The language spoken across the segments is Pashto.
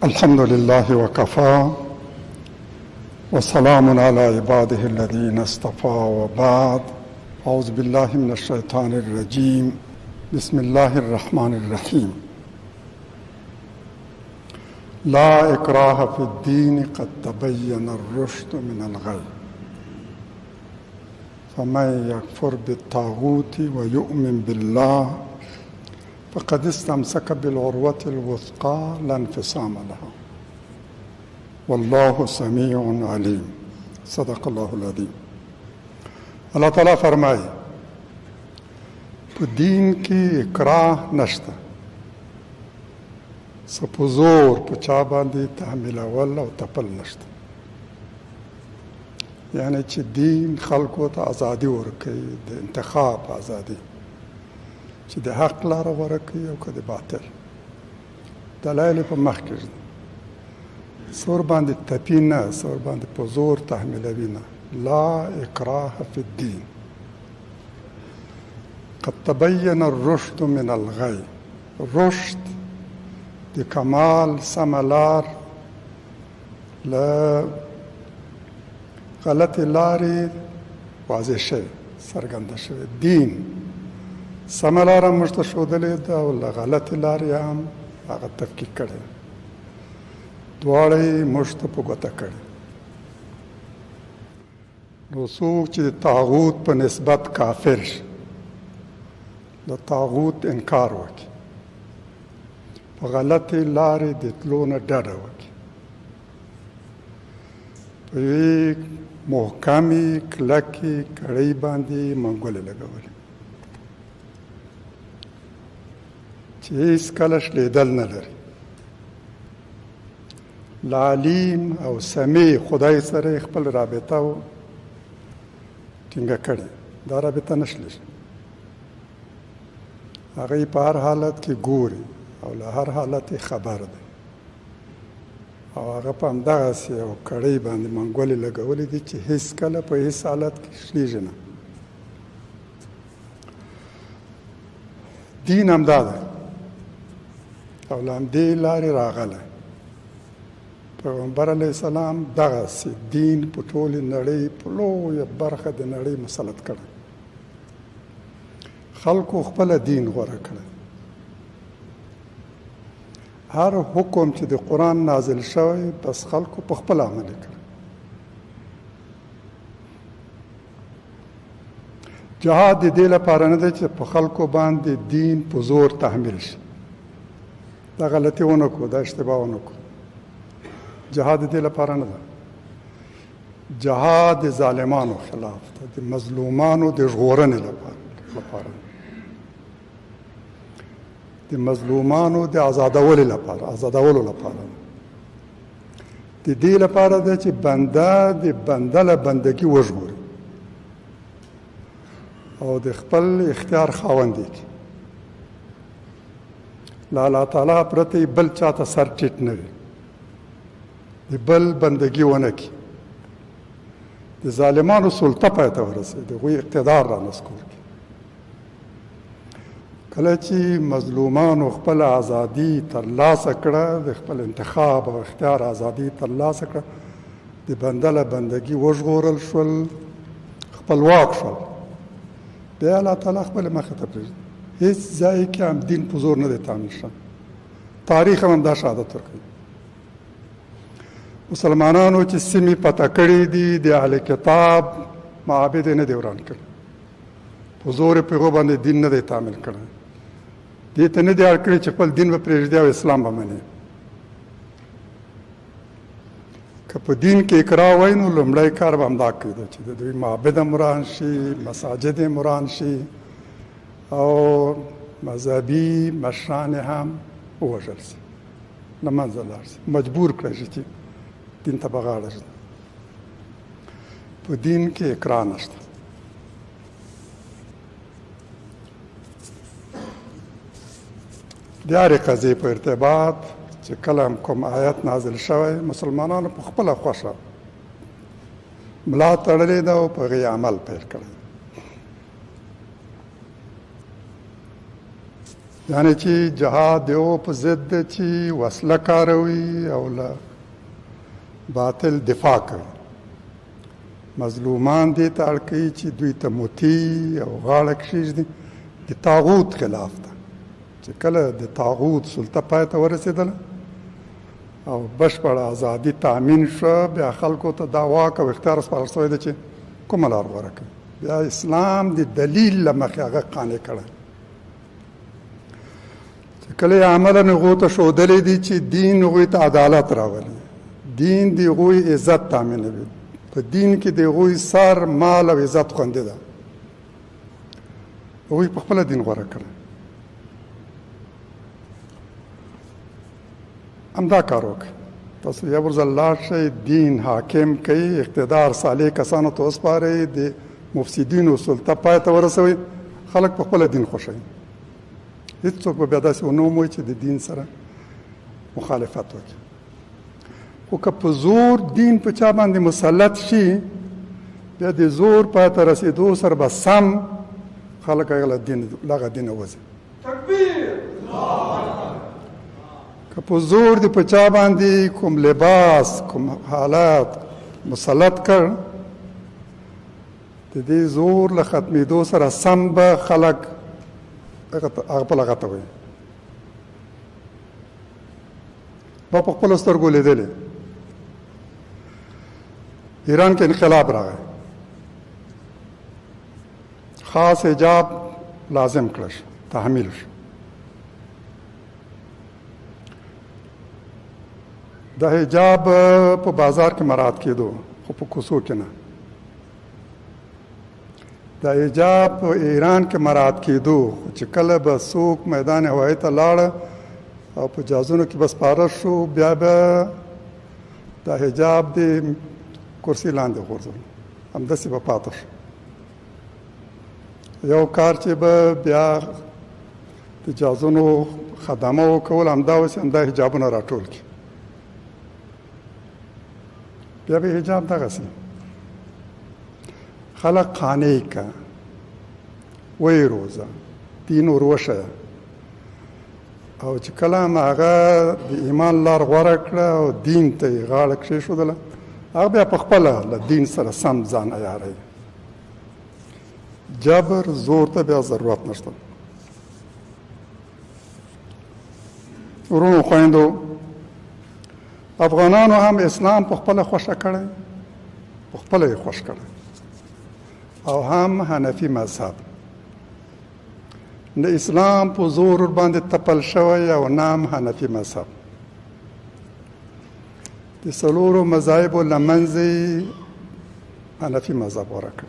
الحمد لله وكفى وسلام على عباده الذين اصطفى وبعد. أعوذ بالله من الشيطان الرجيم. بسم الله الرحمن الرحيم. لا إكراه في الدين قد تبين الرشد من الغي فمن يكفر بالطاغوت ويؤمن بالله فقد استمسك بالعروة الوثقى لا انفصام لها والله سميع عليم. صدق الله العظیم. اللہ تعالیٰ فرمائے په دین کې اکراه نشته، څه په زور په چا باندې تحمیلول او تپل نشته. یعنی چې دین خلکو ته ازادي ورکوي، د انتخاب ازادي، چې د حق لاره ورکوي او که د باطل. دلایل په مخ کې سور باندې تپي نه، سور باندې په زور تحمیلوي نه. لا اکراه فی الدین قد تبین الرشد من الغی. رشد د کمال سملار له غلط لارې واضح شوی، څرګنده شوی. دین سملاره موږ ته ښودلې ده او له غلطې لارې هم هغه تفکیک کړی، دواړه یې موږ ته په ګوته کړي. نو څوک چې د طاغوت په نسبت کافر شي، د طاغوت انکار وکړي، په غلطې لارې د تلو نه ډډه وکړي، په یوې محکمې کلکې کړۍ باندې منګولې لګولې چې هېڅکله شلېدل نه لري. له علیم او سمیع خدای سره خپل رابطه ټینګه کړې. دا رابطه نه شلېږي. هغه یې په هر حالت کې ګوري او له هر حالت یې خبر دی او هغه په همدغسې یو کړۍ باندې منګولې لګولې دي چې هېڅکله په هېڅ حالت کې شلېږي نه. دین همدا دی او له همدې لارې راغلی. پیغمبر علیه السلام دغسې دین په ټولې نړۍ په لویه برخه د نړۍ مسلط کړی. خلکو خپله دین غوره کړی. هر حکم چې د قرآن نازل شوی بس خلکو په خپل عمل کړی. جهاد د دې لپاره نه دی چې په خلکو باندې دین په زور تحمیل شي. دا غلطي ونه کړو، دا اشتباه ونه کړو. جهاد د دې لپاره نه ده. جهاد د ظالمانو خلاف ده، د مظلومانو د ژغورنې لپاره، د مظلومانو د آزادولو لپاره، د دې لپاره ده چې بنده د بنده له بندګي وژغوري او د خپل اختیار خاوند کړي. له الله تعالی پرته بل چاته سر ټیټ نه وي، د بل بندګي ونه کړي، د ظالمانو سلطه پای ته ورسوي، د هغوی اقتدار را نسکور کړي. کله چې مظلومانو خپل ازادي ترلاسه کړه، د خپل انتخاب او اختیار ازادي ترلاسه کړه، د بنده له بندګي وژغورل شول، خپلواک شول، بیا الله تعالی خپل مخې ته پرېږدي. هېڅ ځای کې هم دین په زور نه دی تعمیل شوی. تاریخ هم دا شهادت ورکوي. مسلمانانو چې سیمې فتح کړي دي، د اهل کتاب معابد نه دی وران کړي، په زور په هغو باندې دین نه دی تعمیل کړی. دې ته نه دی اړ کړی چې خپل دین به پرېږدي او اسلام به مني. که په دین کې اکراه وای نو لومړی کار به همدا کېده چې د دوی معبد هم وران شي، مساجد هم وران شي او مذهبي مشران هم ووژل شي، له منځه لاړ شي، مجبور کړی شي چې دین ته به غاړه ږدي. په دین کې اکراه نشته. د هرې قضیې په ارتباط چې کله هم کوم آیت نازل شوی، مسلمانانو په خپله خوښه ملا تړلې ده او په هغې عمل پیل کړی. یعنی چې جهاد د یو په ضد دی چې وسله کاروي او له باطل دفاع کوي. مظلومان دې ته اړ کوي چې دوی ته مطیع او غاړه کښېږدي. د طاغوت خلاف ده چې کله د طاغوت سلطه پای ته ورسېدله او بشپړه ازادي تامین شوه، بیا خلکو ته دا واک او اختیار سپارل شوی دی چې کومه لار غوره کړي. بیا اسلام د دلیل له مخې هغه قانع کړی چې کله یې عملاً هغو ته ښودلی دي چې دین هغوی ته عدالت راولي، دین د هغوی عزت تامینوي، په دین کې د هغوی سر مال او عزت خوندي ده. هغوی په خپله دین غوره کړی. همدا کار وکړئ. تاسو یو ځل لاړ شئ، دین حاکم کوي، اقتدار صالح کسانو ته وسپارئ، د مفسدینو سلطه پای ته ورسوئ، خلک په خپله دین خوښوي. هېڅوک به بیا داسې ونه وموي چې د دین سره مخالفت وکړي. خو که په زور دین په چا باندې مسلط شي، بیا د زور پای ته رسېدو سره به سم خلک هغه دین وځي. که په زور دی په چا باندې کوم لباس کوم حالات مسلط کړ، د دې زور له ختمېدو سره سم به خلک هغه په لغته وایي. ما په خپلو سترګو لیدلې، ایران کې انقلاب راغی، خاص حجاب لازم کړه شو، تحمیل شو. د حجاب په بازار کې مراعات کېدو، خو په کوڅو کې نه. د حجاب په ایران کې مراعات کېدو، خو چې کله به څوک میدان هوایي ته لاړه او په جازونو کې به سپاره شو، بیا به د حجاب د کرسي لاندې غورځول، همداسې به پاته شو. یو کار چې به بیا د جازونو خدمه وکول، همدا اوس همدا حجابونه راټول کړي، بیا به حجاب دغسې خلق قانع که، وی روزه، دین ور وښیه. او چې کله هم هغه د ایمان لار غوره کړه او دین ته یې غاړه کښېښودله، هغه بیا په خپله له دین سره سم ځان عیاروي. جبر زور ته بیا ضرورت نشته. ورونو خویندو، افغانانو هم اسلام په خپله خوښه کړی، په خپله یې خوښ کړی، او هم حنفي مذهب. نه اسلام په زور ورباندې تپل شوی او نه هم حنفي مذهب. د څلورو مذاهبو له منځه حنفي مذهب غوره کړ،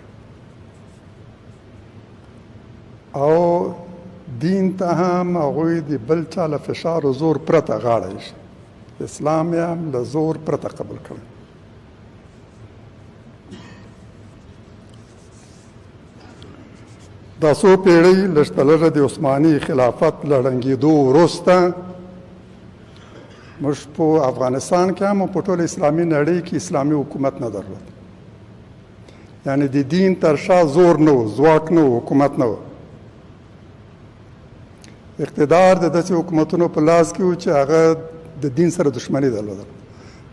او دین ته هم هغوی د بل چا له فشار و زور پرته غاړه ایښي. اسلام یې هم له زور پرته قبول کړی. دا څو پیړۍ لږ تر لږه د عثماني خلافت له ړنګېدو وروسته موږ په افغانستان کې هم په ټول اسلامي نړۍ کې اسلامي حکومت نه درلود. یعنی د دین تر شا زور نه و، ځواک نه و، حکومت نه و. اقتدار د داسې حکومتونو په لاس کې و چې هغه د دین سره دښمني درلوده.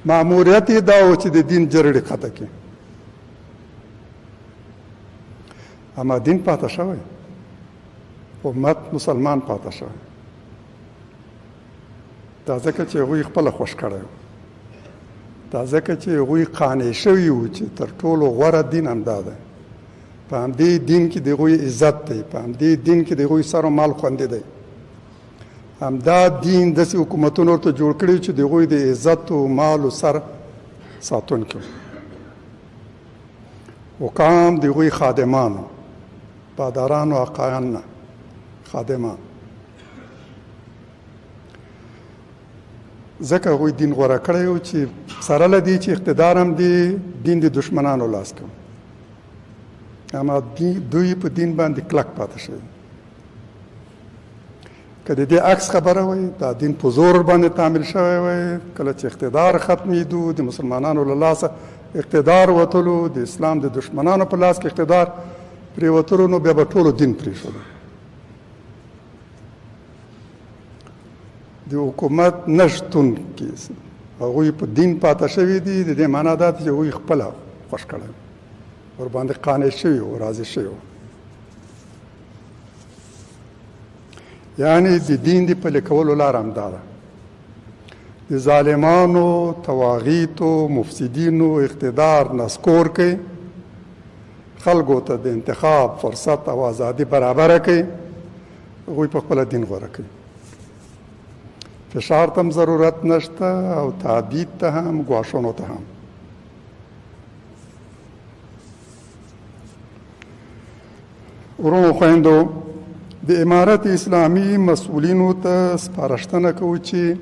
ماموریت یې دا و چې د دین جرړې قطع کړي. اما دین پاته شوی، امت مسلمان پاته شوی. دا ځکه چې هغوی خپله خوښ کړی و، دا ځکه چې هغوی قانع شوي وو چې تر ټولو غوره دین همدا دی. په همدې دین کې د هغوی عزت دی، په همدې دین کې د هغوی سر و مال خوندي دی. همدا دین داسې حکومتونه ورته جوړ کړي چې د هغوی د عزت و مال و سر ساتونکي وو. حکام د هغوی خادمانو، باداران و اقایان نه، خادمان. ځکه هغوی دین غوره کړی و چې سره له دې چې اقتدار هم دی، دین د دشمنانو لاس کې و. اما دوی په دین باندې کلک پاتې شوي. که د دې عکس خبره وای، دا دین په زور باندې تعمیل شوی وای، کله چې اقتدار ختمېدو، د مسلمانانو له لاسه اقتدار وتلو، د اسلام د دشمنانو په لاس کې اقتدار پرېوتلو، نو بیا به ټولو دین پرېښودو. د حکومت نشتون کې هغوی په دین پاته شوي دي. د دې معنا دا ده چې هغوی خپله خوښ کړی ورباندې قانع شوي او راضي شوي وو. یعنې د دین د پلي کولو لاره همدا ده. د ظالمانو، تواغیتو، مفسدینو اقتدار نسکور کوي، خلکو ته د انتخاب فرصت او ازادي برابره کوي، هغوی په خپله دین غوره کوي. فشار ته هم ضرورت نشته او تعدید ته هم، ګواښونو ته هم. ورونو خویندو، د امارت اسلامي مسؤلینو ته سپارښتنه کوو چې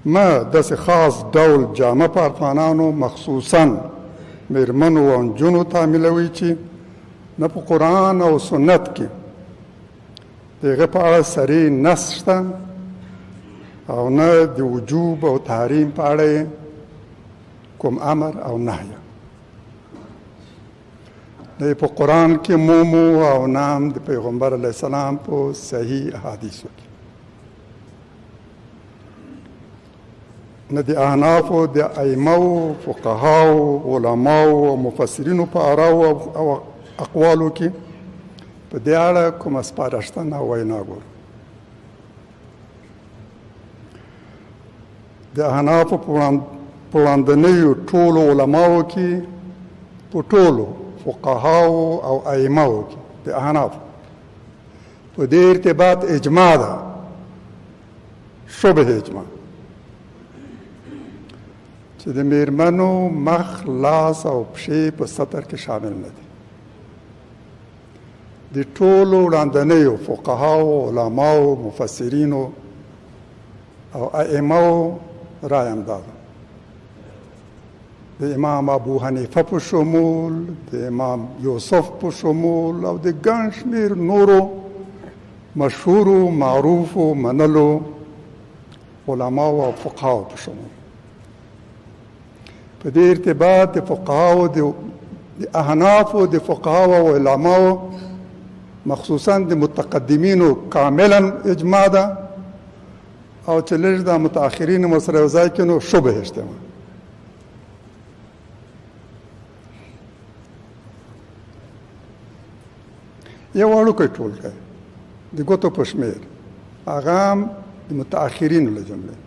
ما داسې خاص ډول جامه په افغانانو مخصوصاً میرمنو او نجونو تعمیلوي چې نه په قرآن او سنت کې د هغه په اړه صریح نص شته او نه د وجوب او تحریم په اړه کوم امر او نهیه. نه په قرآن کې مومو او نام د پیغمبر علیه السلام په صحیح احادیثو کې، نه د احنافو د ائمو، فقهاو، علماو او مفسرینو په آراو او اقوالو کې په دې اړه کومه سپارښتنه او وینا ګورو. د احنافو په وړاندنیو ټولو علماو کې، په ټولو فقهاو او ائمو کې د احنافو په دې ارتباط اجماع ده، شبه اجماع، چې د میرمنو مخ، لاس او پښې په سطر کې شامل نه دي. د ټولو وړاندنیو فقهاو، علماو، مفسرینو او ائمو رای همدا ده. د امام ابو حنیفه په شمول، د امام یوسف په شمول او د ګڼ شمېر نورو مشهورو، معروفو، منلو علماو او فقهاو په شمول. په دې ارتباط د فقهاو، د احنافو، د فقهاو او علماو مخصوصاً د متقدمینو کاملا اجماع ده، او چې لږ د متأخرین ورسره یو ځای کړي نو شبه اجتماع. یو وړوکی ټولګی د ګوتو په شمېر، هغه هم د متأخرینو له جملې،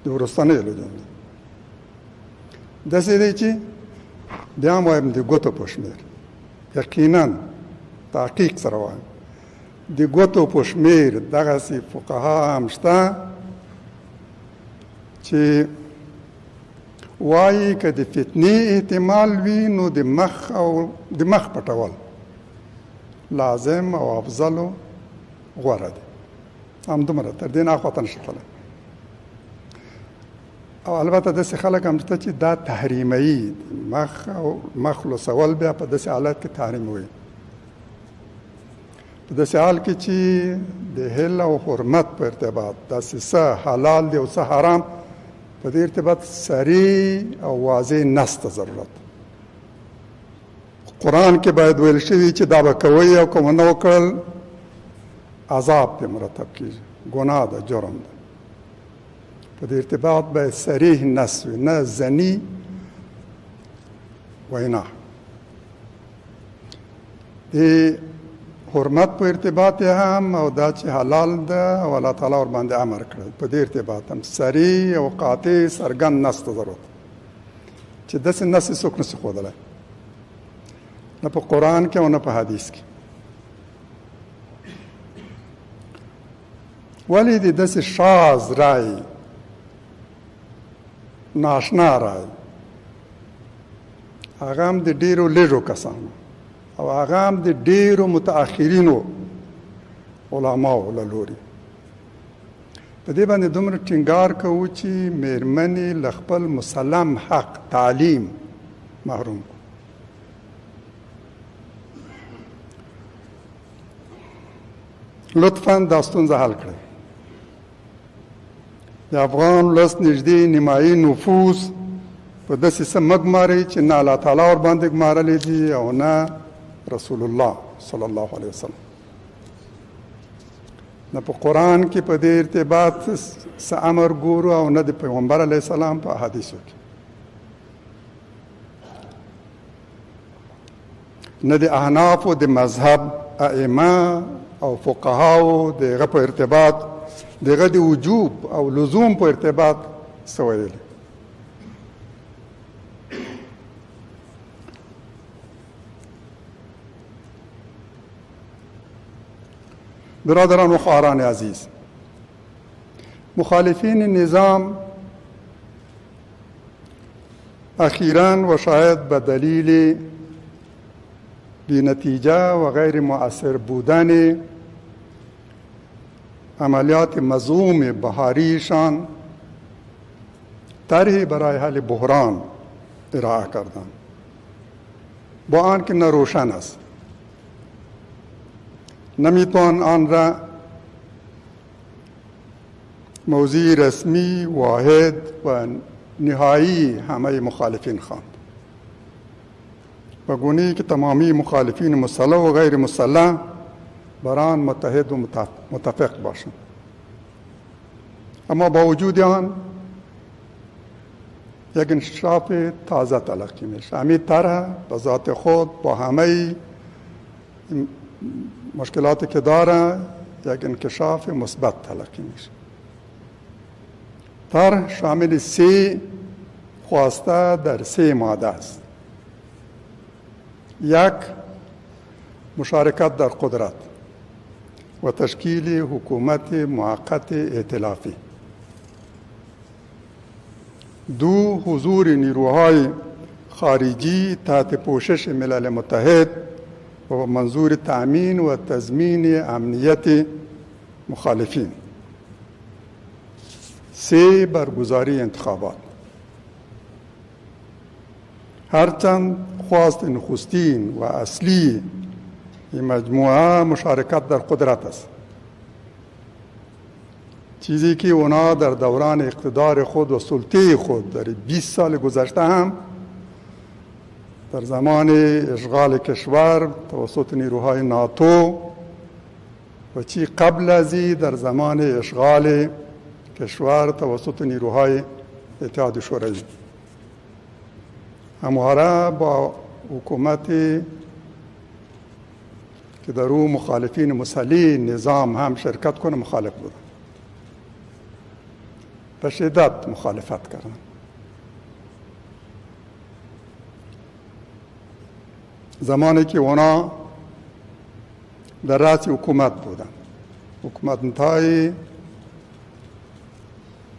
د وروستنیو له جملې داسې دی چې بیا هم وایم د ګوتو په شمېر. یقیناً تحقیق سره وایم د ګوتو په شمېر دغسې فقها هم شته چې وایي که د فتنې احتمال وي نو د مخ پټول لازم او افضل و غوره دی. همدومره، تر دې نه اخواته نشي تللی. او البته داسې خلک هم شته چې دا تحریموي، مخ لوڅول بیا په داسې حالت کې تحریموي، په داسې حال کې چې د حل او حرمت په ارتباط داسې څه حلال دی او څه حرام، په دې ارتباط صریح او واضح نص ته ضرورت. قرآن کې باید ویل شوي چې دا به کوئ او که ونه وکړل عذاب پرې مرتب کېږي، ګناه ده، جرم ده. په دې ارتباط باید صریح نص وي، نه ځني وینا. د حرمت په ارتباط هم او دا چې حلال ده او الله تعالی ورباندې امر کړی، په دې ارتباط هم صریح او قاطع څرګند نص ته ضرورت، چې داسې نص څوک نشي ښودلی، نه په قرآن کې او نه په حدیث کې. ولې د داسې شاذ رای، ناشنا رای، هغه هم د ډېرو لږو کسانو او هغه هم د ډېرو متأخرینو علماو له لوري، په دې باندې دومره ټینګار کوو چې میرمنې له خپل مسلم حق تعلیم محروم. لطفاً دا ستونزه حل کړئ. د افغان ولس نږدې نیمایي نفوس په داسې څه مه ګمارئ چې نه الله تعالی ورباندې ګمارلی دي او نه رسول الله صلی الله علیه وسلم. نه په قرآن کې په دې ارتباط څه امر ګورو او نه د پیغمبر علیه السلام په احادیثو کې، نه د احنافو د مذهب ائمه او فقهاو دغه په ارتباط دغه د وجوب او لزوم په ارتباط څه ویلي. برادران و خواهران عزیز، مخالفین نظام اخیراً و شاید به دلیل بی‌نتیجه و غیر مؤثر بودن عملیات مزعوم بهاریشان طرحی برای حل بحران ارائه کردند، با آنکه نه روشن است، نمیتوان آن را موضوع رسمی واحد و نهایی همه مخالفین خواند، و گونه‌ای که تمامی مخالفین مسلح و غیر مسلح بر آن متحد و متفق باشند. اما با وجود آن یک انکشاف تازه تلقی میشه. همین طرح به ذات خود با همه مشکلاتی که داره یک انکشاف مثبت تلقی میشه. طرح شامل 3 خواسته در 3 ماده است. 1. مشارکت در قدرت و تشکیل حکومت موقت ائتلافی. 2. حضور نیروهای خارجی تحت پوشش ملل متحد و منظور تأمین و تضمین امنیت مخالفین. 3. برگزاری انتخابات. هرچند خواست نخستین و اصلی این مجموعه مشارکت در قدرت است، چیزی که اونا در دوران اقتدار خود و سلطه خود در 20 سال گذشته هم در زمان اشغال کشور توسط نیروهای ناتو و چی قبل از این در زمان اشغال کشور توسط نیروهای اتحاد شوروی همواره با حکومتی که در او مخالفین مسلح نظام هم شرکت کنه مخالف بودن، به شدت مخالفت کردن. زمانی که اونا در رأس حکومت بودن، حکومت‌های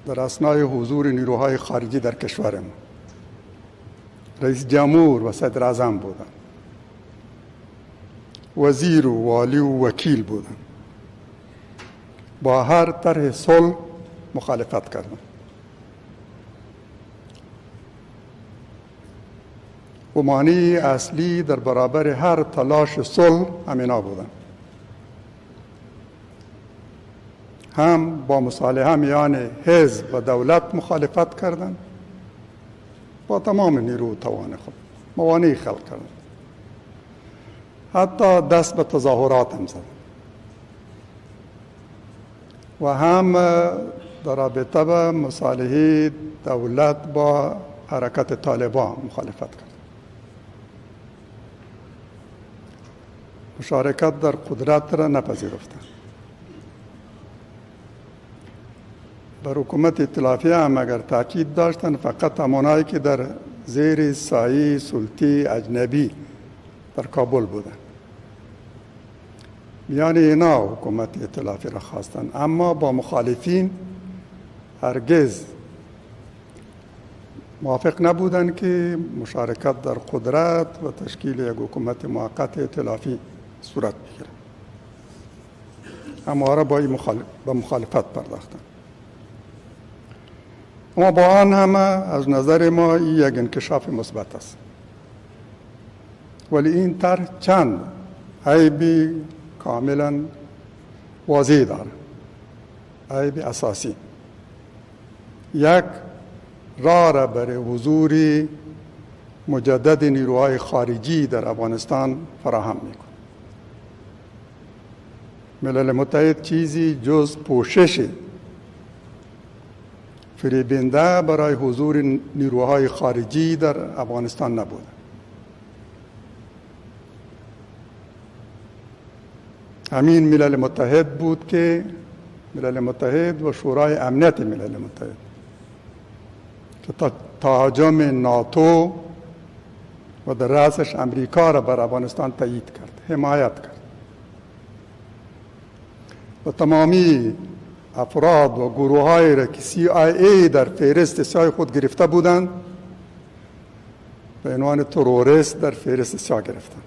در اثنای حضور نیروهای خارجی در کشور ما، رئیس جمهور و صدر اعظم بودن، وزیر و والی و وکیل بودن، با هر طرح صلح مخالفت کردن و مانع اصلی در برابر هر تلاش صلح همینا بودن. هم با مصالحه میان حزب و دولت مخالفت کردند، با تمام نیرو و توان خود موانع خلق کردند، حتی دست به تظاهرات هم زدند و هم در رابطه به مصالحه دولت با حرکت طالبان مخالفت کردند. مشارکت در قدرت را نپذیرفتند. بر حکومت ائتلافی هم اگر تاکید داشتند، فقط همانایی که در زیر سایه سلطه اجنبی در کابل بودند، میان اینا حکومت ائتلافی را خواستند، اما با مخالفین هرگز موافق نبودند که مشارکت در قدرت و تشکیل یک حکومت موقت ائتلافی صورت بگیرد. همواره با مخالفت پرداختند. اما با آن همه از نظر ما این یک انکشاف مثبت است، ولی این طرح چند عیب کاملا واضح دارد. عیب اساسی: 1. راه را برای حضور مجدد نیروهای خارجی در افغانستان فراهم می‌کند. ملل متحد چیزی جز پوشش فریبنده برای حضور نیروهای خارجی در افغانستان نبود. همین ملل متحد بود که ملل متحد و شورای امنیت ملل متحد که تهاجم ناتو و در رأسش امریکا را بر افغانستان تایید کرد، حمایت کرد و تمامی افراد و گروه های را که CIA در فهرست سیاه خود گرفته بودند به عنوان تروریست در فهرست سیاه گرفتند،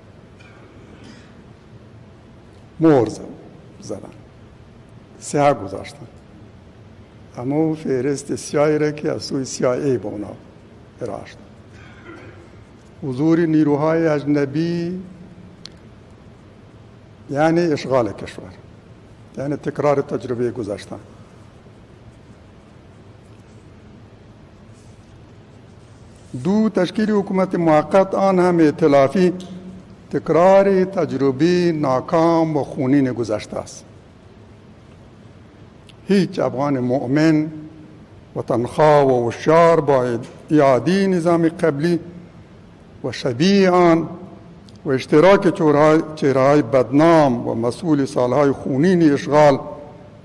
مهر زدن، سیاه گذاشتند. اما فهرست سیاهی را که از سوی CIA به اونا ارائه شد. حضور نیروهای اجنبی یعنی اشغال کشور، یعنی تکرار تجربه گذشته. دو، تشکیل حکومت موقت آن هم ائتلافی تکرار تجربه ناکام و خونین گذشته است. هیچ افغان مؤمن و تنخواه و هوشیار با اعاده نظام قبلی و شبیه آن و اشتراک چهره‌های بدنام و مسئول سالهای خونین اشغال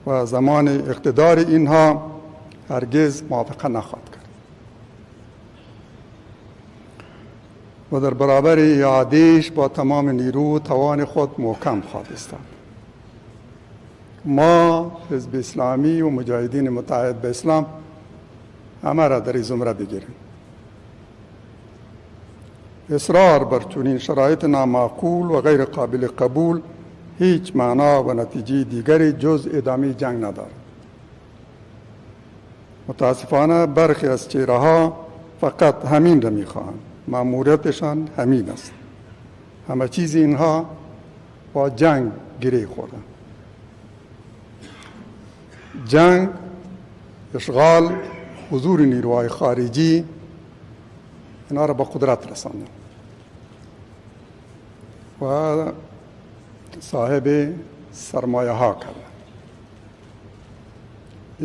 و زمان اقتدار اینها هرگز موافقه نخواهد کرد و در برابر اعاده‌اش با تمام نیرو و توان خود محکم خواهد ایستاد. ما حزب اسلامی و مجاهدین متحد به اسلام همه را در این زمره بگیریم. اصرار بر چنین شرایط نامعقول و غیر قابل قبول هیچ معنا و نتیجه دیگری جز ادامه جنگ ندارد. متاسفانه برخی از چهره‌ها فقط همین را می‌خواهند. مأموریتشان همین است. همه چیز اینها با جنگ گره خورده. جنگ، اشغال، حضور نیروهای خارجی اینا را به قدرت رساندن و صاحب سرمایه ها کردن.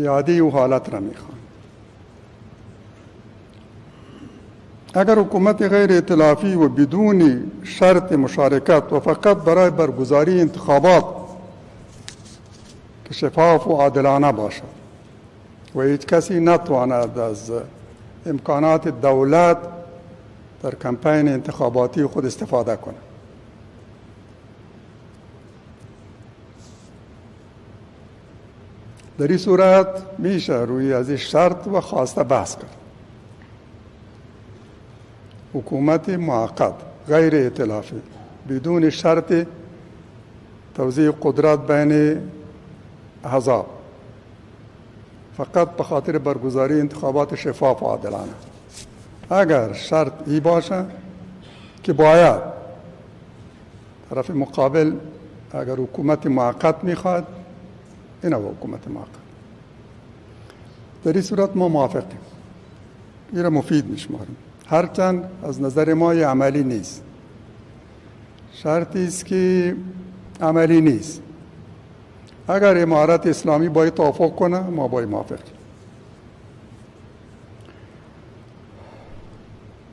اعاده او حالت را میخوان. اگر حکومت غیر ائتلافی و بدون شرط مشارکت و فقط برای برگزاری انتخابات که شفاف و عادلانه باشد و هیچ کسی نتواند از امکانات دولت در کمپین انتخاباتی خود استفاده کنه، در این صورت میشه روی از این شرط و خواسته بحث کرد. حکومت موقت غیر ائتلافی بدون شرط توزیع قدرت بین احزاب فقط به خاطر برگزاری انتخابات شفاف و عادلانه. اگر شرط ای باشه که باید طرف مقابل اگر حکومت موقت میخواد اینه حکومت موقت، در این صورت ما موافقیم، این را مفید میشماریم، هرچند از نظر ما عملی نیست. شرطی است که عملی نیست. اگر امارت اسلامی باید توافق کنه ما باید موافقیم.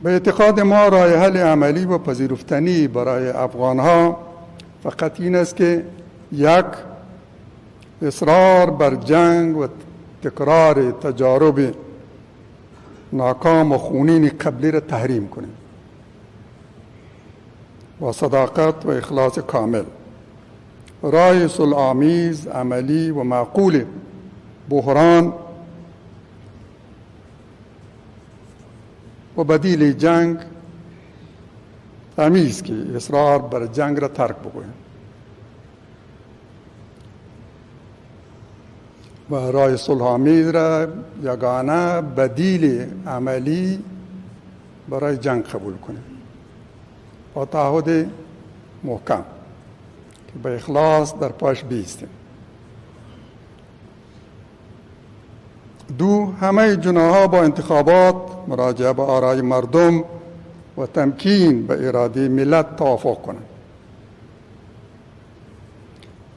به اعتقاد ما راه حل عملی و پذیرفتنی برای افغانها فقط این است که یک، اصرار بر جنگ و تکرار تجارب ناکام و خونین قبلی را تحریم کنیم با صداقت و اخلاص کامل. راه صلح‌آمیز، عملی و معقول بحران و بدیل جنگ تمیز که اصرار بر جنگ را ترک بگویم و راه صلح‌آمیز را یگانه بدیل عملی برای جنگ قبول کنیم با تعهد محکم که به اخلاص در پاش بیستیم. دو، همه جناح‌ها با انتخابات، مراجعه به آرای مردم و تمکین به اراده ملت توافق کنند.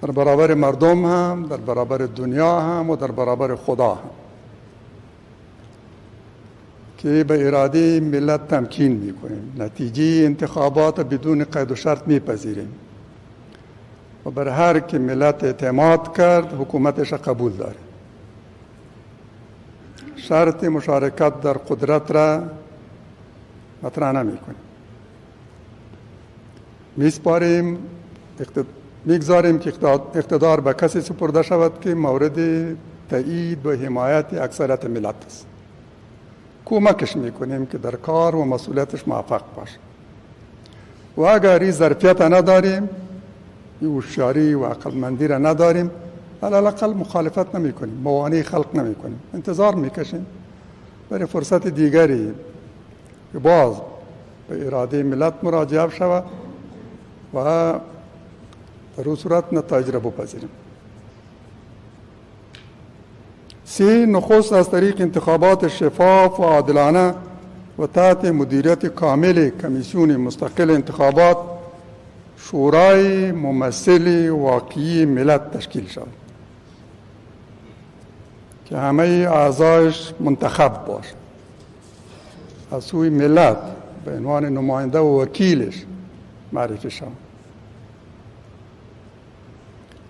در برابر مردم هم، در برابر دنیا هم و در برابر خدا هم، که به اراده ملت تمکین میکنیم، نتیجه انتخابات بدون قید و شرط میپذیریم و بر هر که ملت اعتماد کرد حکومتش قبول داره. شرط مشارکت در قدرت را مطرح نمیکنیم. میگذاریم که اقتدار به کسی سپرده شود که مورد تایید و حمایت اکثریت ملت است. کمکش میکنیم که در کار و مسئولیتش موفق باشه و اگر این ظرفیت نداریم، این هوشیاری و عقلمندی را نداریم، علی‌الاقل مخالفت نمیکنیم، موانع خلق نمیکنیم، انتظار میکشیم برای فرصت دیگری که باز به اراده ملت مراجعه شود و در اون صورت نتایج را بپذیریم. نخست از طریق انتخابات شفاف و عادلانه و تحت مدیریت کامل کمیسیون مستقل انتخابات شورای ممثل واقعی ملت تشکیل شود که همه اعضایش منتخب باشد، از سوی ملت به عنوان نماینده و وکیلش معرفی شود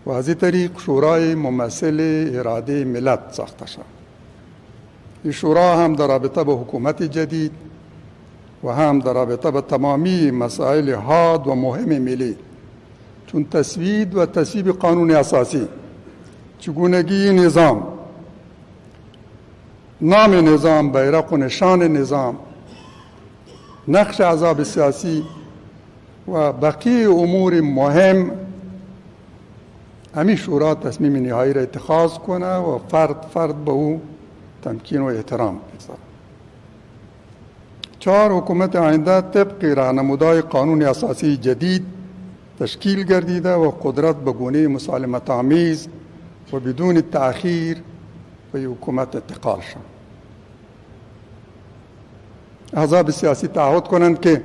و از این طریق شورای ممثل اراده ملت ساخته شد. این شورا هم در رابطه به حکومت جدید و هم در رابطه به تمامی مسائل حاد و مهم ملی چون تصویب و تصویب قانون اساسی، چگونگی نظام، نام نظام، بیرق و نشان نظام، نقش احزاب سیاسی و بقیه امور مهم، همین شورا تصمیم نهایی را اتخاذ کنه و فرد به او تمکین و احترام بگذارد. 4 حکومت آینده طبق راهنمودهای قانون اساسی جدید تشکیل گردیده و قدرت به گونه مسالمت آمیز و بدون تأخیر به حکومت انتقال شد. احزاب سیاسی تعهد کنند که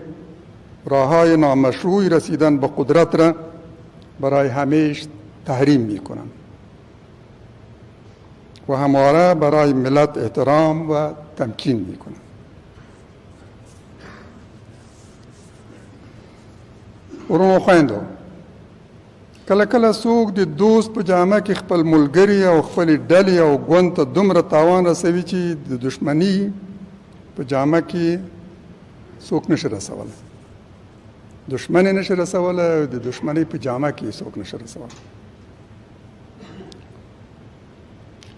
راههای نامشروع رسیدن به قدرت را برای همیشه تحریم می کنند و همواره برای ملت احترام و تمکین می کنند. ورونو خویندو، کله کله څوک د دوست په جامه کې خپل ملګري او خپل ډلې او ګوند ته دومره تاوان رسوي چې د دشمني په جامه کې څوک نشي رسولی، دشمن یې نشي رسولی او د دشمنۍ په جامه کې څوک نشي رسولی.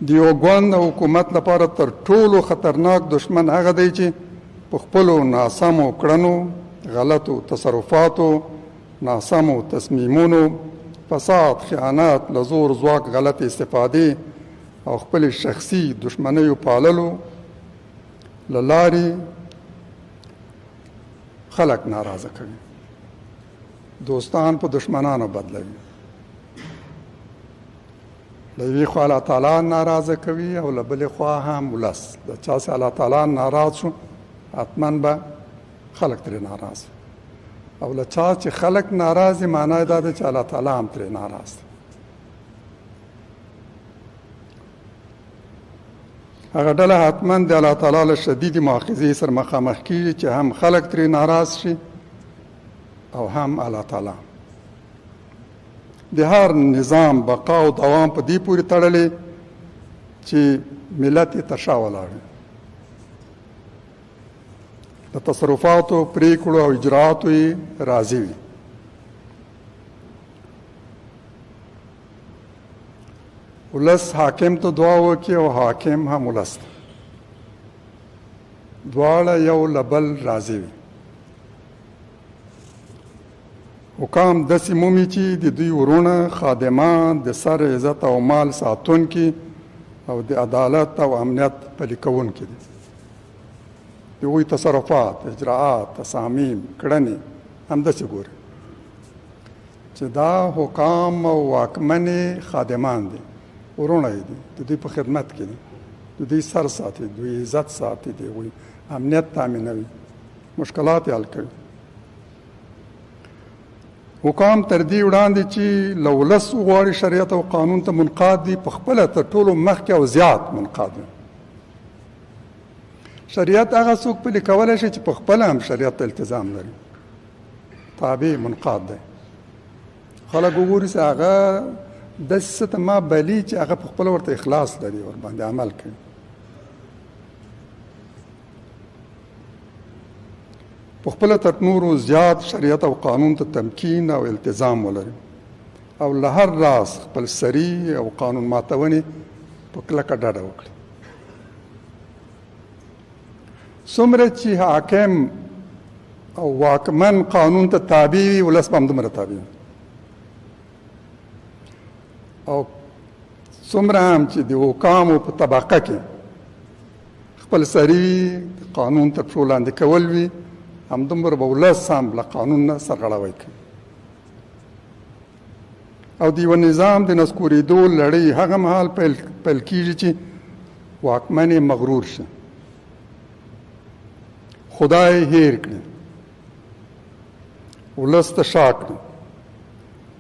د یو ګوند او حکومت لپاره تر ټولو خطرناک دشمن هغه دی چې په خپلو ناسمو کړنو، غلطو تصرفاتو، ناسمو تصمیمونو، فساد، خیانت، لزور ځواک، غلط استفادې او خپل شخصي دشمنیو پاللو له لارې خلک ناراضه کوي، دوستان په دشمنانو بدلوي. له یوې خوا الله تعالی ناراضه کوي او له بلې خوا هم ولس. د چا چې الله تعالی ناراض شو حتما به خلک ترې ناراض او له چا چې خلک ناراض دي معنی دا ده چې الله تعالی هم ترې ناراض دی. هغه ډله حتما د الله تعالی له شدیدې مؤاخذې سره مخامخ کېږي چې هم خلک ترې ناراض شي او هم الله تعالی. د هر نظام بقا او دوام په دې پورې تړلی چې ملت یې تر شا ولاړ وي، د تصرفاتو، پریکړو او اجرااتو یې راضي وي. ولس حاکم ته دعا وکړي او حاکم هم ولس ته، دواړه یو له بل راضي وي. حکام داسې مومي چې د دوی ورونه، خادمان، د سر عزت او مال ساتونکي او د عدالت او امنیت پلي کوونکي دي. د هغوی تصرفات، اجراءات، تصامیم، کړنې همداسې ګوري چې دا حکام او واکمنې خادمان دي، ورونه یې دي، د دوی په خدمت کې دي، د دوی سر ساتي، د دوی عزت ساتي، د هغوی امنیت تامینوي، مشکلات یې حل کوي. حکام تر دې وړاندې چې له ولس وغواړي شریعت او قانون ته منقاد دي، په خپله تر ټولو مخکې او زیات منقاد دي. شریعت هغه څوک پلي کولی شي چې په خپله هم شریعت ته التزام لري، تابع منقاد دی. خلک وګوري چې هغه داسې څه ته ما بلي چې هغه په خپله ورته اخلاص لري، ورباندې عمل کوي. په خپله تر نورو زیات شریعت او قانون ته تمکین او التزام ولري او له هر راز خپل سری او قانون ماتونې په کلکه ډډه وکړي. څومره چې حاکم او واکمن قانون ته تابع وي، ولس به همدومره تابع وي. او څومره هم چې د حکامو په طبقه کې خپل سری قانون تر پښو لاندې کول وي، همدومره به ولس هم له قانون نه سرغړوی کوي. او د یوه نظام د نسکورېدو لړۍ هغه مهال پیل کېږي چې واکمن یې مغرور شي، خدای هیر کړي، ولس ته شا کړي،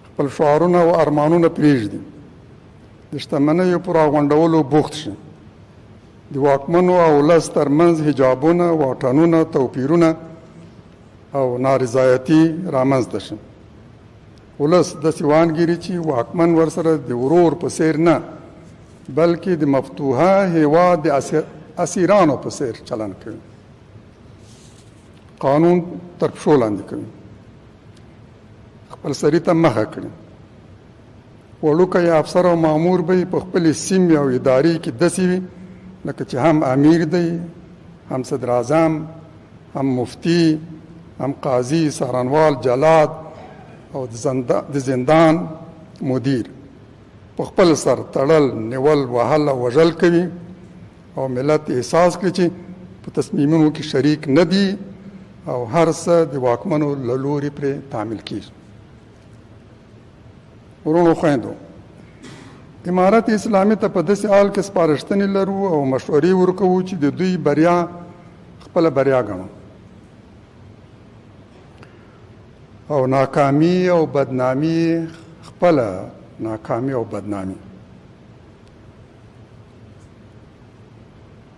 خپل شعارونه او ارمانونه پرېږدي، د شتمنیو په راغونډولو بوخت شي، د واکمنو او ولس ترمنځ حجابونه، واټنونه، توپیرونه او نارضایتي رامنځته شي. ولس داسې وانګیري چې واکمن ورسره د ورور په څیر نه، بلکې د مفتوحه هېواد د اسیرانو په څیر چلند کوي، قانون تر پښو لاندې کوي، خپل سري ته مخه کړي. وړوکی افسر او مامور به په خپلې سیمې او ادارې کې داسې وي لکه چې هم امیر دی، هم صدر اعظم، هم مفتی، هم قاضي، څارنوال، جلاد او د زندان مدیر. په خپل سر تړل، نیول، وهل او وژل کوي او ملت احساس کړي چې په تصمیمونو کې شریک نه دي او هر څه د واکمنو له لوري پرې تعمیل کېږي. ورونو خویندو، امارت اسلامي ته په داسې حال کې سپارښتنې لرو او مشورې ورکوو چې د دوی بریا خپله بریا ګڼو او ناکامي او بدنامي خپله ناکامي او بدنامي،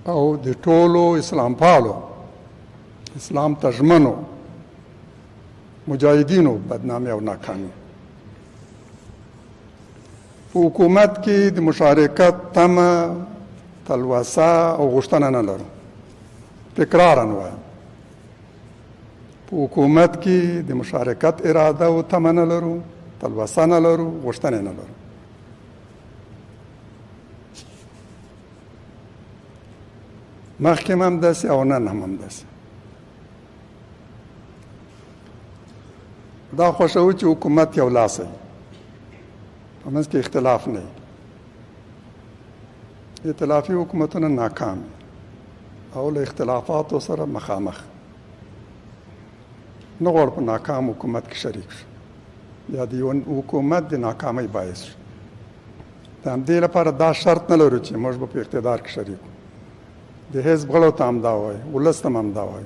او د ټولو اسلام پالو، اسلام ته ژمنو مجاهدینو بدنامي او ناکامي. په حکومت کې د مشارکت تمه، تلوسه او غوښتنه نه لرو. تکرارا وایم، په حکومت کې د مشارکت اراده او تمه نه لرو، تلوسه نه لرو، غوښتنه نه لرو. مخکې هم داسې او نن هم داسې. دا خوښوو چې حکومت یو لاس وي، په منځ کې اختلاف نه وي. ائتلافي حکومتونه ناکام او له اختلافاتو سره مخامخ. نه غواړو په ناکام حکومت کې شریک شو یا د یو حکومت د ناکامۍ باعث شو. د همدې لپاره دا شرط نه لرو چې موږ به په اقتدار کې شریک وو. د حزب غړو ته هم دا وایي، ولس ته هم دا وایي.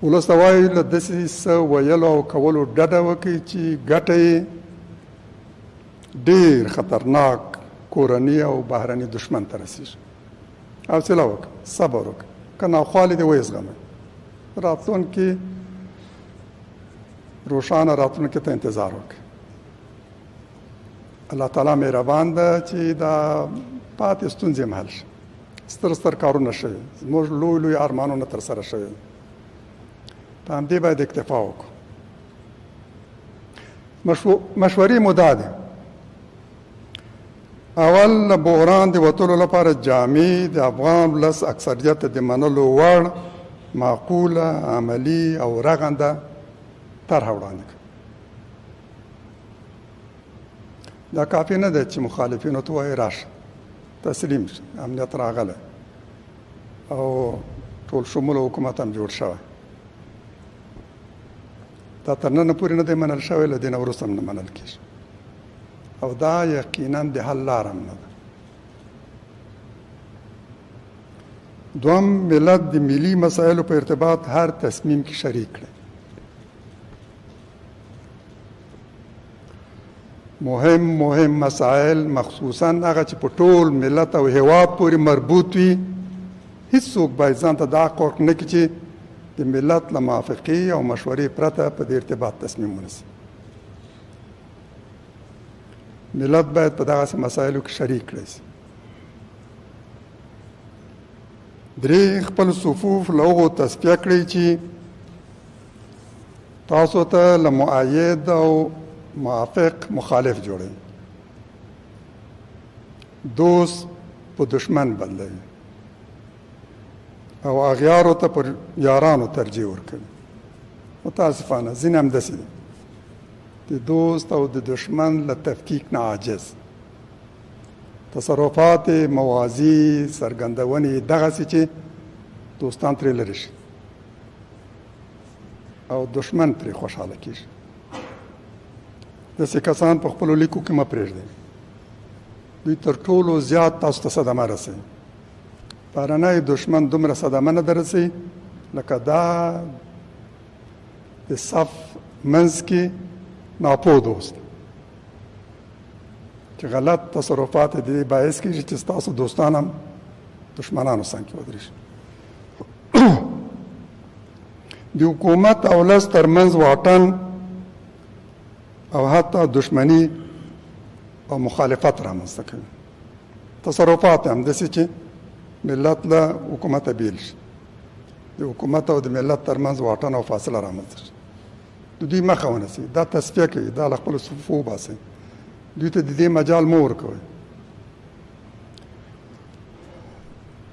ولس ته وایي له داسې څه ویلو او کولو ډډه وکړي چې ګټه یې ډېر خطرناک کورني او بهرني دشمن ته رسېږي. حوصله وکړه، صبر وکړه، که ناخوالې دې ویزغمئ. راتلونکي روښانه راتلونکي ته انتظار وکړئ. الله تعالی مهربان ده چې دا پاتې ستونزې هم حل شي. ستر کارونه شوي، زموږ لوی ارمانونه ترسره شوي، په همدې باید اکتفا وکړو. مشورې مو دا دي: اول له بحران د وتلو لپاره جامع د افغان ولس اکثریت د منلو وړ معقوله، عملي او رغنده طرحه وړاندې کړه. دا کافي نه ده چې مخالفینو ته وایي راشه، تسلیم شه، امنیت راغلی او ټول شموله حکومت هم جوړ شوی. دا تر ننه پورې نه دی منل شوی، له دې نه وروسته هم نه منل کېږي او دا یقینا د حل لاره هم نه ده. دوم، ملت د ملي مسایلو په ارتباط هر تصمیم کې شریک کړي. مهم مسائل مخصوصا هغه چې په ټول ملت او هیواد پورې مربوط وي، هیڅوک باید ځان ته دا حق نه کړي چې د ملت له موافقې او مشورې پرته په دې ارتباط تصمیم ونیسي. ملت باید په دغسې مسایلو کې شریک کړی شي. درې، خپل صفوف له هغو تصفیه کړئ چې تاسو ته له مؤید او موافق مخالف جوړوي. دوست په دشمن بدلوي او اغیارو ته پر یارانو ترجیح ورکوي. متاسفانه ځینې همداسې دي، د دوست او د دشمن له تفکیک نه عاجز. تصرفات موازی څرګندونې دغسې چې دوستان ترې لرې شي او دشمن پرې خوشحاله کېږي. داسې کسان په خپلو لیکو کې مه پرېږدئ. دوی تر ټولو زیات تاسو ته صدمه رسوي. بهرنی دشمن دومره صدمه نه درسوي لکه دا د صف منځ کې ناپوه دوست چې غلط تصرفات د دې باعث کېږي چې ستاسو دوستان هم دشمنانو څنګ کې ودرېږي. د حکومت او ولس ترمنځ واټن او حتی دشمنی او مخالفت رامنځته کوي. تصرفات هم داسې چې ملت له حکومته بیل شي، د حکومت او د ملت ترمنځ واټن او فاصله رامنځته شي. د دوی مخه ونیسي، دا تصفیه کوي، دا له خپلو صفوفو وباسئ. دوی ته د دې مجال مه ورکوئ.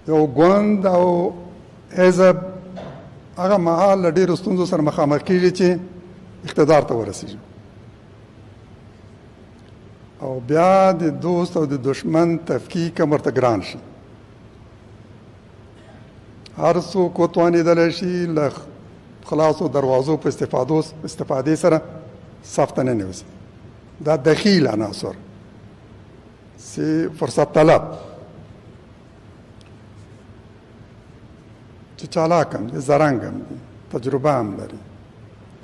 یو ګوند او حزب هغه مهال له ډېرو ستونزو سره مخامخ کېږي چې اقتدار ته ورسېږي، او بیا د دوست او د دشمن تفکیک هم ورته ګران شي. هر څوک وتوانېدلی شي له خلاصو دروازو په استفادې سره صف ته ننوځي. دا دخیل عناصر چې فرصت طلب چې چالاک هم دي، زرنګ هم دي، تجربه هم لري،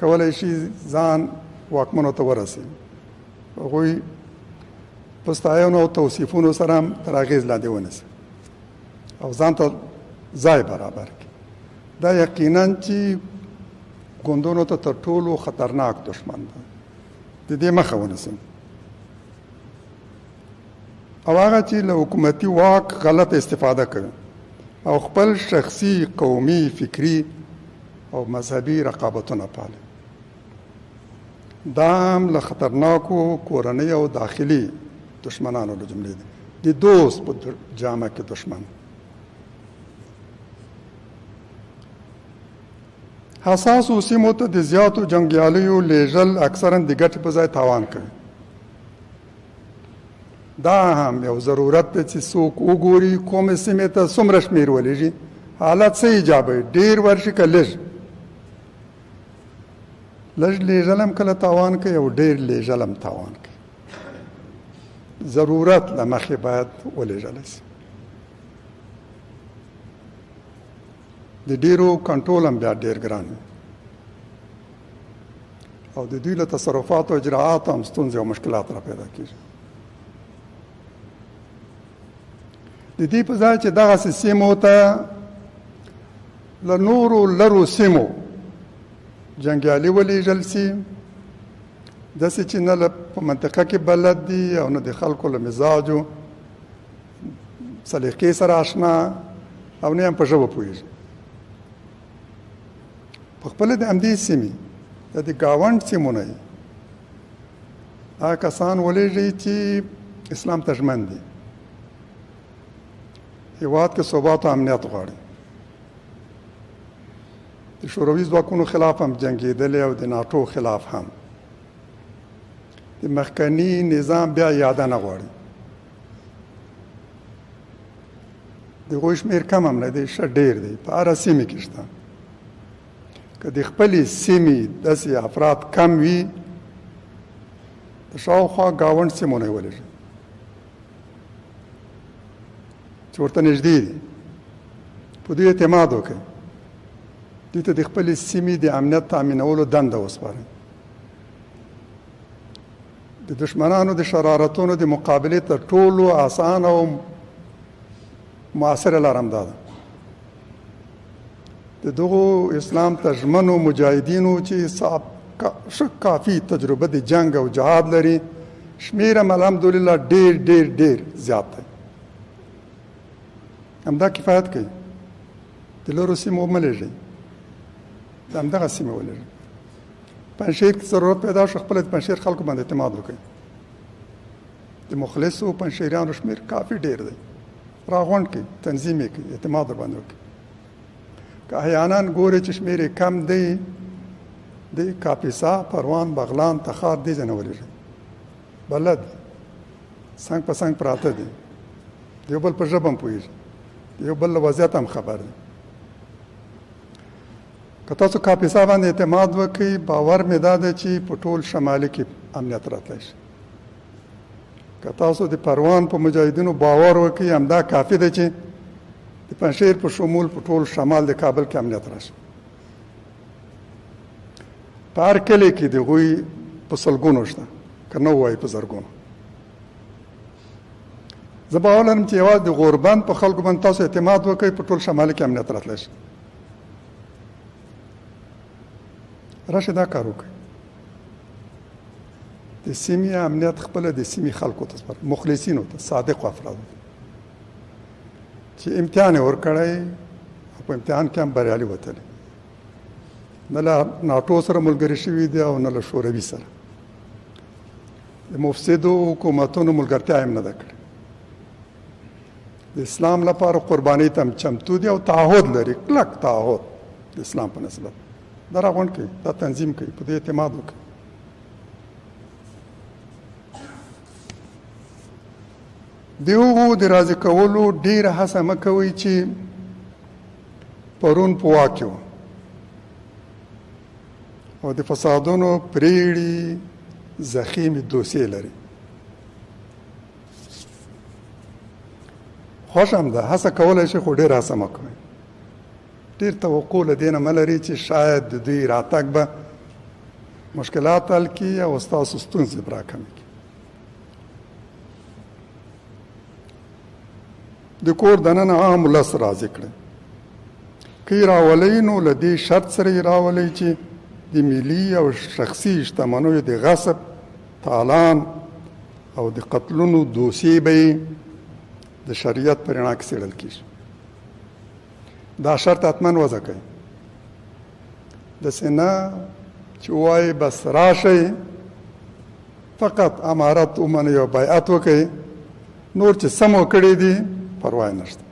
کولی شي ځان واکمنو ته ورسوي. هغوی په ستایانو او توصیفونو سره هم تر اغېز لاندې ونیسي او ځان ته ځای برابر کړي. دا یقینا چې ګوندونو ته تر ټولو خطرناک دشمن دی. د دې مخه ونیسئ. او هغه چې له حکومتي واک غلطه استفاده کوي او خپل شخصي، قومي، فکري او مذهبي رقابتونه پالي، دا هم له خطرناکو کورنۍ او داخلي دشمنانو له جملې دي. د دوست په جامه کې دشمن. حساسو سیمو ته د زیاتو جنګیالیو لیږل اکثرا د ګټې په ځای تاوان کوي. دا هم یو ضرورت دی چې څوک وګوري کومې سیمې ته څومره شمېر ولیږي، حالت څه ایجابوي، ډېر ورشي که لږ. لږ لیږل هم کله تاوان کوي او ډېر لیږل هم تاوان کوي. ضرورت له مخې باید ولیږلی شي. د ډیرو کنټرول هم بیا ډیر ګران وي او د دوی له تصرفاتو او اجراعاتو هم ستونزې او مشکلات را پیدا کېږي. د دې په ځای چې دغسې سیمو ته له نورو لرو سیمو جنګیالي ولیږل سي، داسې چې نه په منطقه کې بلد دي او نه د خلکو له مزاجو سلیقې سره آشنا او نه هم په ژبه پوهېږي. په خپله د همدې سیمې د ګاونډ سیمو نه هغه کسان ولیږي چې اسلام ته ژمن دي، هېواد کې ثبات او امنیت غواړي، د شوروي ځواکونو خلاف هم جنګېدلې او د ناټو خلاف هم. د مخکني نظام بیا یاده نه غواړي. د هغوی شمېر کم هم نه دی، ښه ډېر دی، په هره سیمې کې شته. که د خپلې سیمې داسې افراد کم وي، د شاوخوا ګاونډ سیمو نه یې ولېږي چې ورته نږدې دي، په دې اعتماد وکړي، دوی ته د خپلې سیمې د امنیت تامینولو دنده وسپارئ. د دشمنانو د شرارتونو د مقابلې تر ټولو اسانه او مؤثره لاره همدا ده. د دغو اسلام ته ژمنو مجاهدینو چې کافي تجربه د جنگ او جهاد لري، شمیر هم الحمدلله ډیر ډیر ډیر زیات دی. همدا کفایت کوي. د لرو سیمو مه لېږئ، د همدغه سیمې ولېږئ. پنجشیر کې ضرورت پیدا شو، خپله د پنجشیر خلکو باندې اعتماد وکړئ. د مخلصو پنجشیریانو شمیر کافي ډیر دی. راغونډ کړئ، تنظیم یې کړئ، اعتماد ورباندې وکړئ. که احیانا ګورئ چې شمیر یې کم دی، د کاپیسا، پروان، بغلان، تخار دې ځای نه ولېږئ. بلد څنګ په څنګ پراته دي، د یو بل په ژبه هم پوهېږي، د یو بل له وضعیت هم خبر دی. که تاسو کاپیسا باندې اعتماد وکړئ، باور مې دا دی چې په ټول شمالي کې امنیت راتلی شي. که تاسو د پروان په مجاهدینو باور وکړئ، همدا کافي دی چې د پنجشیر په شمول په ټول شمال د کابل کې امنیت راشي. په هر کلي کې د هغوی په سلګونو شته، که نه ووایي په زرګونو. زه باور لرم چې یوازې د غوربند په خلکو باندې تاسو اعتماد وکړئ، په ټول شمالي کې امنیت راتلی شي. راشئ دا کار وکړئ. د سیمې امنیت خپله د سیمې خلکو ته سپارئ، مخلصینو ته، صادقو افرادو ته چې امتحان یې ورکړی او په امتحان کې هم بریالي وتلی. نه له ناټو سره ملګري شوي دي او نه له شوروي سره. د مفسدو حکومتونو ملګرتیا هم نه ده کړې. د اسلام لپاره قربانۍ ته هم چمتو دي او تعهد لري، کلک تعهد د اسلام په نسبت. دا راغونډ کړئ، دا تنظیم کړئ، په دې اعتماد وکړئ. د هغو د راضي کولو ډېره هڅه مه کوئ چې پرون په واک کې وو او د فسادونو پرېړي زخیمې دوسیې لري. خوښ هم ده، هڅه کولی شي، خو ډېره هڅه مه کوئ. ډېر توقع له دې نه مه لرئ چې شاید د دوی راتګ به مشکلات حل کړي او ستاسو ستونزې به راکمې کړي. د کور دننه عام ولس راضي کړئ. که یې راولئ نو له دې شرط سره یې راولئ چې د ملي او شخصي شتمنیو د غصب، تالان او د قتلونو دوسیې به د شریعت په رڼا کې څېړل کېږي. دا شرط حتما وضع کړئ. داسې نه چې ووایئ بس راشئ، فقط امارت ومنئ او بیعت وکړئ، نور چې سم وکړي دي پروا نشته.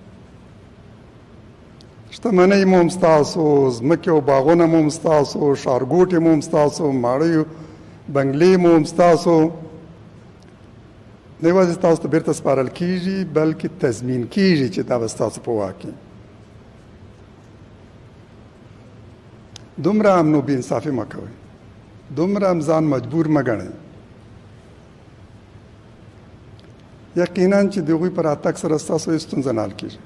شتمنۍ مو هم ستاسو، ځمکې او باغونه مو هم ستاسو، ښارګوټې مو هم ستاسو، ماړۍ بنګلې مو هم ستاسو. نه یوازې تاسو ته بیرته سپارل کېږي، بلکې تضمین کېږي چې دا به ستاسو په واک کې. دومره هم نو بې انصافي مه کوئ، دومره هم ځان مجبور مه ګڼئ. یقینا چې د هغوی په راتګ سره ستاسو هېڅ ستونزه نه حل کېږي.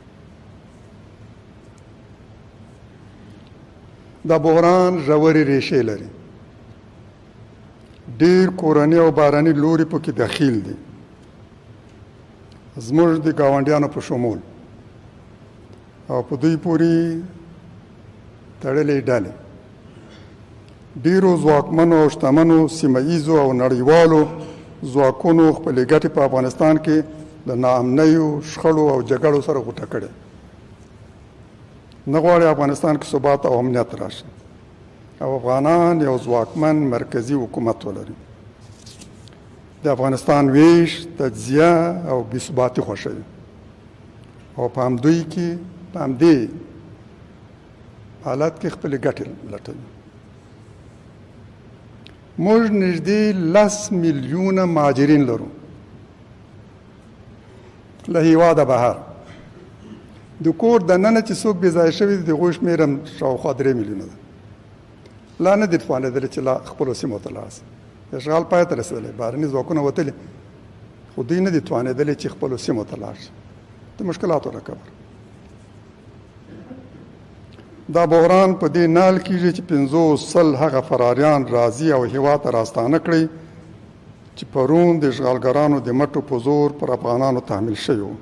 دا بحران ژورې ریښې لري. ډېر کورني او بهرني لوري پکې دخیل دي، زموږ د ګاونډیانو په شمول، او په دوی پورې تړلې ډلې. ډېرو ځواکمنو او شتمنو سیمه ییزو او نړیوالو ځواکونو خپلې ګټې په افغانستان کې د ناامنیو، شخړو او جګړو سره غوټه کړې. نه غواړي افغانستان کې ثبات او امنیت راشي او افغانان یو ځواکمن مرکزي حکومت ولري. د افغانستان ویش، تجزیه او بې ثباتي خوښوي او په همدوی کې، په همدې حالت کې خپلې ګټې لټوي. موږ نږدې 10 میلیونه مهاجرین لرو له هېواده بهر. د کور دننه چې څوک بې ځایه شوي دي، د هغوی شمېر هم شاوخوا 3 میلیونه ده. لا نه دي توانېدلي چې لا خپلو سیمو ته لاړ شي. اشغال پای ته رسېدلی، بهرني ځواکونه وتلي، خو دوی نه دي توانېدلي چې خپلو سیمو ته لاړ شي. د مشکلاتو له کبله دا بحران په دې نال کېږي چې 500 هغه فراریان راځي او هېواد ته راستانه کړي چې پرون د اشغالګرانو د مټو په زور پر افغانانو تحمیل شوي وو.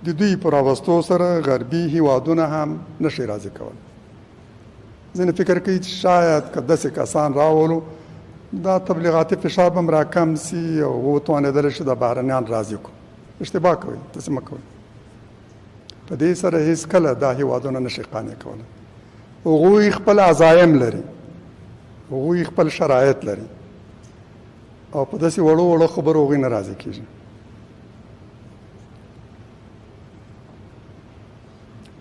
د دوی په راوستو سره غربي هېوادونه هم نشي راضي کول. ځینې فکر کوي چې شاید که داسې کسان راولو دا تبلیغاتي فشار به هم راکم سي او وتوانېدلی شي د بهرنیان راضي کړو. اشتباه کوئ، داسې مه کوئ. په دې سره هېڅکله دا هېوادونه نشي قانع کولی. هغوی خپل عزایم لري، هغوی خپل شرایط لري او په داسې وړو وړو خبرو هغوی نه راضي کېږي.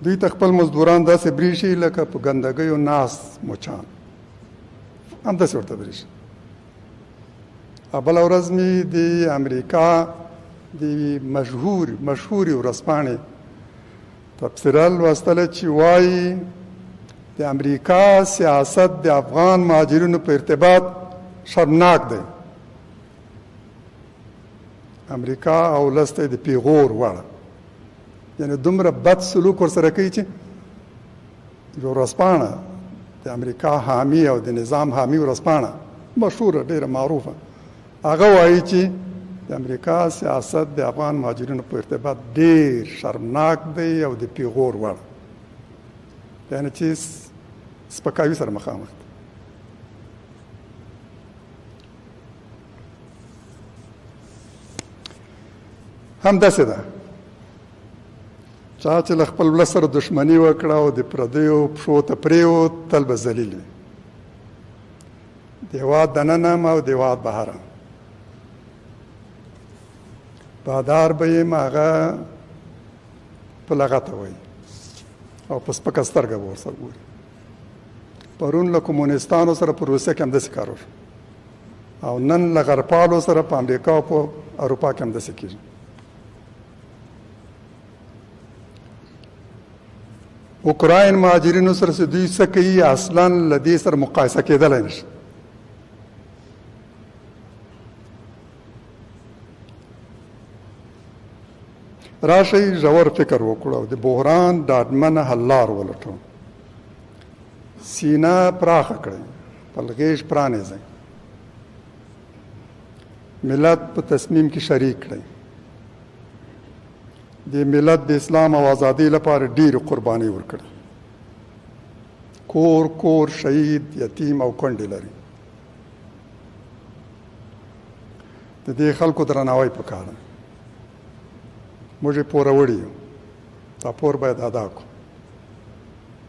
دوی ته خپل مزدوران داسې بریښي لکه په ګندګیو ناست مچان، همداسې ورته بریښي. بله ورځ مې د امریکا د مشهورې ورځپاڼې تبصره لوستله چې وایي د امریکا سیاست د افغان مهاجرینو په ارتباط شرمناک دی. امریکا او ولس ته د پیغور وړه، یعنې دومره بد سلوک ورسره کوي چې یو ورځپاڼه د امریکا حامي او د نظام حامي ورځپاڼه مشهوره ډېره معروفه هغه وایي چې د امریکا سیاست د افغان مهاجرینو په ارتباط ډېر شرمناک دی او د پیغور وړ، یعنې چې سپکاوي سره مخامخ دی. همداسې ده چا چې له خپل ولس سره دښمني وکړه او د پردیو پښو ته پرېوت تل به ذلیل وي. د هېواد دننه هم او د هېواد بهر هم بادار به یم هغه په لغته وایي او په سپکه سترګه به ورسره ګوري. پرون له کمونیستانو سره په روسیه کې همداسې کار وشو او نن له غربپالو سره په امریکا او په اروپا کې همداسې کېږي. اوکراین مهاجرینو سره چې دوی څه کوي اصلا له دې سره مقایسه کېدلی نشي. راشئ ژور فکر وکړو او د بحران ډاډمنه حل لار ولټو. سینه پراخه کړئ، پلغیش پرانیزئ، ملت په تصمیم کې شریک کړئ. د ملت د اسلام او ازادۍ لپاره ډېرې قربانۍ ورکړي. کور شهید، یتیم او کونډې لري. د دې خلکو درناوی پکار دی. موږ یې پوروړي یو، دا پور باید ادا کړو.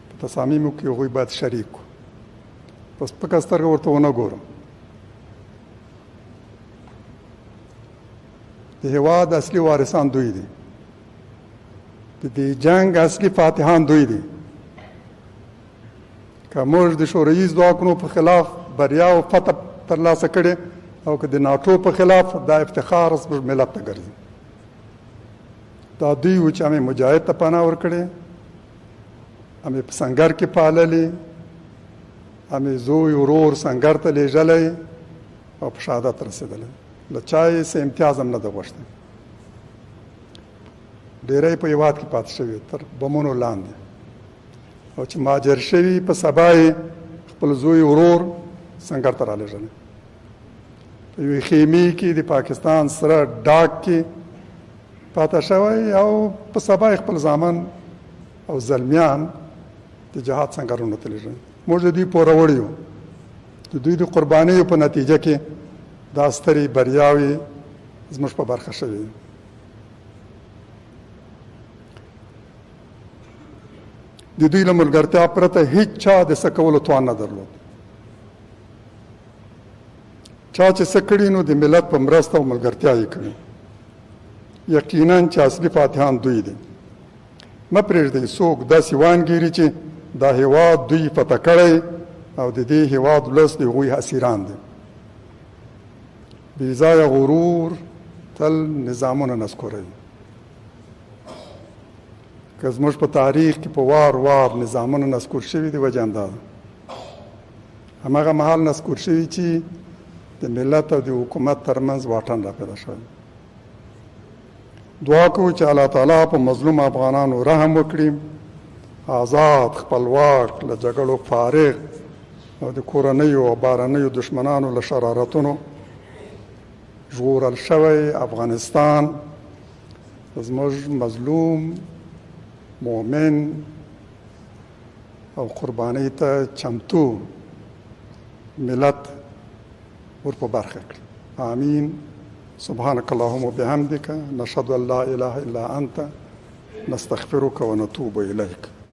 په تصامیمو کې هغوی باید شریک کړو. په سپکه سترګه ورته ونه ګورو. د هېواد اصلي وارثان دوی دي. د دې جنگ اصلي فاتحان دوی دي. که موږ د شوروي ځواکونو په خلاف بریا او فتح ترلاسه کړې او که د ناټو په خلاف، دا افتخار زموږ ملت ته ګرځي. دا دوی و چې همې مجاهد ته پناه ورکړې، همې په سنګر کې پاللې، همې زوی ورور سنګر ته لیږلی او په شهادت رسېدلی. له چا یې څه امتیاز هم نه ده غوښتی. ډېری په هېواد کې پاتې شوي تر بمونو لاندې، او چې مهاجر شوي په سبا یې خپل زوی ورور سنګر ته رالیږلی. په یوې خیمې کې د پاکستان سره ډاک کې پاته شوی او په سبا یې خپل زامن او زلمیان د جهاد سنګرونو ته لیږلي. موږ د دوی پوروړي یو. د دوی د قربانیو په نتیجه کې دا سترې بریاوې زموږ په برخه شوي دي. د دوی له ملګرتیا پرته هیڅ چا د څه کولو توان نه درلود. چا چې څه کړي نو د ملت په مرسته او ملګرتیا یې کړي. یقینا چې اصلي فاتحان دوی دي. مه پرېږدئ څوک داسې وانګیري چې دا هېواد دوی فتح کړی او د دې هېواد ولس د هغوی اسیران دي. بې ځایه غرور تل نظامونه نسکوروي. که زموږ په تاریخ کې په وار وار نظامونه نسکور شوي دي، وجه همدا ده. هماغه مهال نسکور شوي چې د ملت او د حکومت ترمنځ واټن را پیدا شوی. دعا کوو چې الله تعالی په مظلوم افغانانو رحم وکړي آزاد خپلواک له جګړو فارغ او د کورنیو او بهرنیو دشمنانو له شرارتونو ژغورل شوی افغانستان زموږ مظلوم مؤمن او قربانۍ ته چمتو ملت ور په برخه کړي. آمین. سبحانك اللهم وبحمدك نشهد ان لا اله الا انت نستغفرك ونتوب اليك.